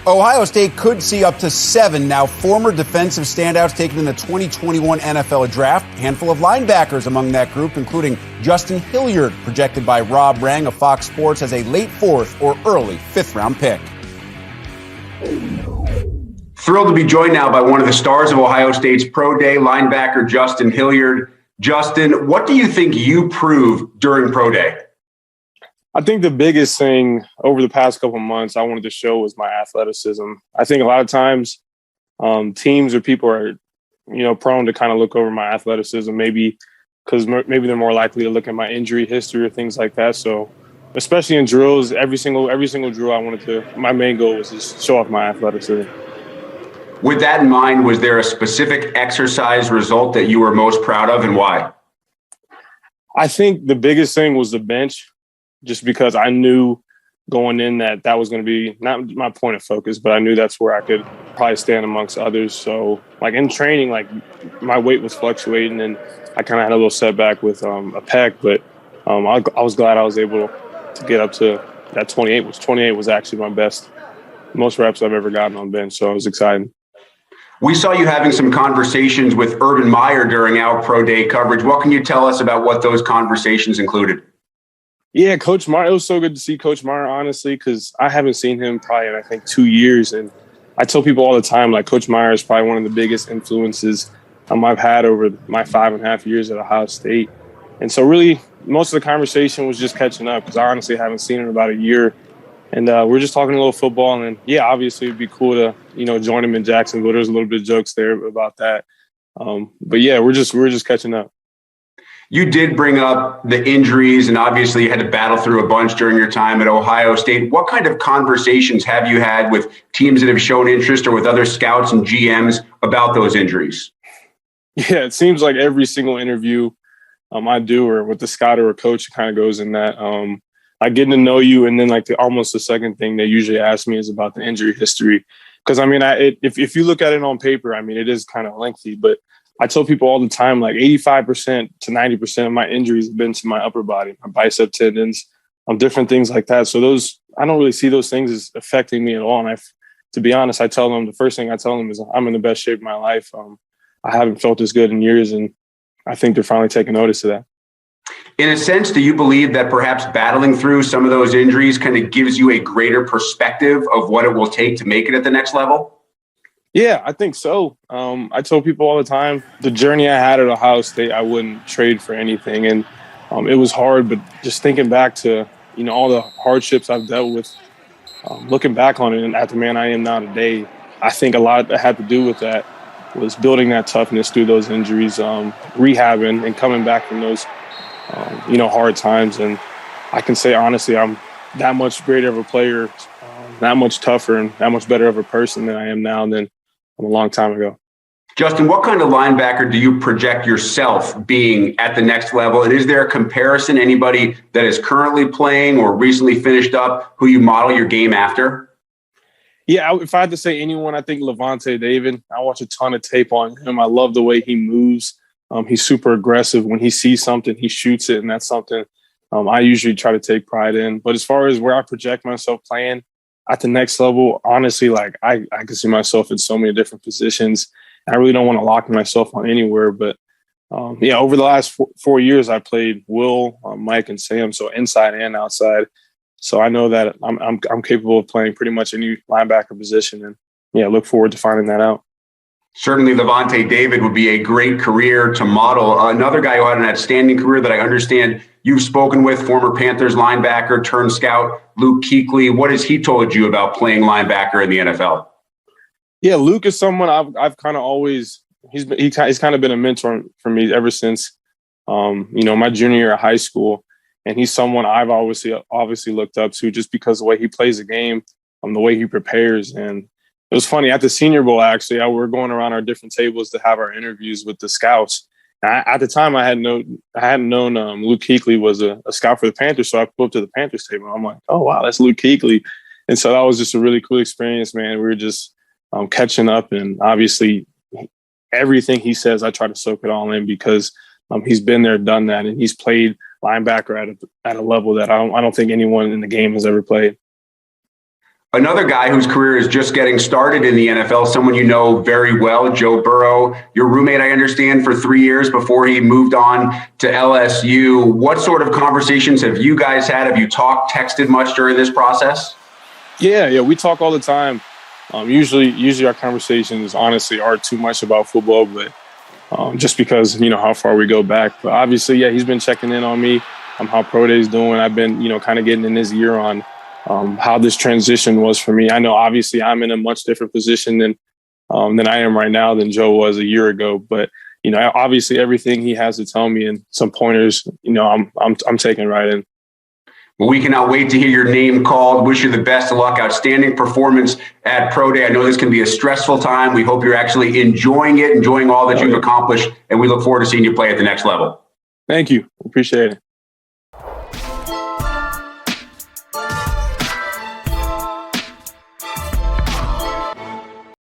Ohio State could see up to 7 now former defensive standouts taken in the 2021 NFL Draft. A handful of linebackers among that group, including Justin Hilliard, projected by Rob Rang of Fox Sports as a late 4th or early 5th-round pick. Thrilled to be joined now by one of the stars of Ohio State's Pro Day, linebacker Justin Hilliard. Justin, what do you think you proved during Pro Day? I think the biggest thing over the past couple of months I wanted to show was my athleticism. I think a lot of times teams or people are, prone to kind of look over my athleticism, maybe because maybe they're more likely to look at my injury history or things like that. So especially in drills, every single drill my main goal was to show off my athleticism. With that in mind, was there a specific exercise result that you were most proud of and why? I think the biggest thing was the bench. Just because I knew going in that was going to be not my point of focus, but I knew that's where I could probably stand amongst others. So, in training, my weight was fluctuating, and I kind of had a little setback with a pec. But I was glad I was able to get up to that 28, which 28 was actually my most reps I've ever gotten on bench. So it was exciting. We saw you having some conversations with Urban Meyer during our Pro Day coverage. What can you tell us about what those conversations included? Yeah, Coach Meyer, it was so good to see Coach Meyer, honestly, because I haven't seen him probably in, I think, 2 years. And I tell people all the time, Coach Meyer is probably one of the biggest influences I've had over my 5.5 years at Ohio State. And so really, most of the conversation was just catching up because I honestly haven't seen him in about a year. And we're just talking a little football. And, yeah, obviously it'd be cool to, join him in Jacksonville. There's a little bit of jokes there about that. But, yeah, we're just catching up. You did bring up the injuries, and obviously you had to battle through a bunch during your time at Ohio State. What kind of conversations have you had with teams that have shown interest or with other scouts and GMs about those injuries? Yeah, it seems like every single interview I do or with the scout or a coach kind of goes in that. Getting to know you, and then almost the second thing they usually ask me is about the injury history. Because, if you look at it on paper, it is kind of lengthy, but I tell people all the time, 85% to 90% of my injuries have been to my upper body, my bicep tendons, different things like that. So I don't really see those things as affecting me at all. And to be honest, the first thing I tell them is I'm in the best shape of my life. I haven't felt this good in years, and I think they're finally taking notice of that. In a sense, do you believe that perhaps battling through some of those injuries kind of gives you a greater perspective of what it will take to make it at the next level? Yeah, I think so. I tell people all the time, the journey I had at Ohio State, I wouldn't trade for anything. And it was hard, but just thinking back to, all the hardships I've dealt with, looking back on it and at the man I am now today, I think a lot that had to do with that was building that toughness through those injuries, rehabbing and coming back from those, hard times. And I can say, honestly, I'm that much greater of a player, that much tougher and that much better of a person than I am now than a long time ago. Justin, what kind of linebacker do you project yourself being at the next level? And is there a comparison, anybody that is currently playing or recently finished up, who you model your game after? Yeah, if I had to say anyone, I think Levante David. I watch a ton of tape on him. I love the way he moves. He's super aggressive. When he sees something, he shoots it, and that's something I usually try to take pride in. But as far as where I project myself playing, at the next level, honestly, I can see myself in so many different positions. I really don't want to lock myself on anywhere. But, over the last 4 years, I played Will, Mike, and Sam, so inside and outside. So I know that I'm capable of playing pretty much any linebacker position. And, look forward to finding that out. Certainly, Levante David would be a great career to model. Another guy who had an outstanding career that I understand you've spoken with, former Panthers linebacker turned scout, Luke Kuechly. What has he told you about playing linebacker in the NFL? Yeah, Luke is someone I've kind of always he's kind of been a mentor for me ever since my junior year of high school, and he's someone I've obviously looked up to just because of the way he plays the game, the way he prepares. And it was funny at the Senior Bowl, actually, we're going around our different tables to have our interviews with the scouts. At the time, I hadn't known Luke Kuechly was a scout for the Panthers, so I pulled up to the Panthers table. I'm like, oh wow, that's Luke Kuechly, and so that was just a really cool experience, man. We were just catching up, and obviously everything he says, I try to soak it all in because he's been there, done that, and he's played linebacker at a level that I don't think anyone in the game has ever played. Another guy whose career is just getting started in the NFL, someone you know very well, Joe Burrow, your roommate, I understand, for 3 years before he moved on to LSU. What sort of conversations have you guys had? Have you talked, texted much during this process? Yeah, we talk all the time. Usually our conversations honestly aren't too much about football, but just because, how far we go back. But obviously, yeah, he's been checking in on me, how Pro Day's doing. I've been, kind of getting in his ear on how this transition was for me. I know obviously I'm in a much different position than I am right now than Joe was a year ago. But, obviously everything he has to tell me and some pointers, I'm taking right in. Well, we cannot wait to hear your name called. Wish you the best of luck. Outstanding performance at Pro Day. I know this can be a stressful time. We hope you're actually enjoying it, enjoying all that you've accomplished, and we look forward to seeing you play at the next level. Thank you. Appreciate it.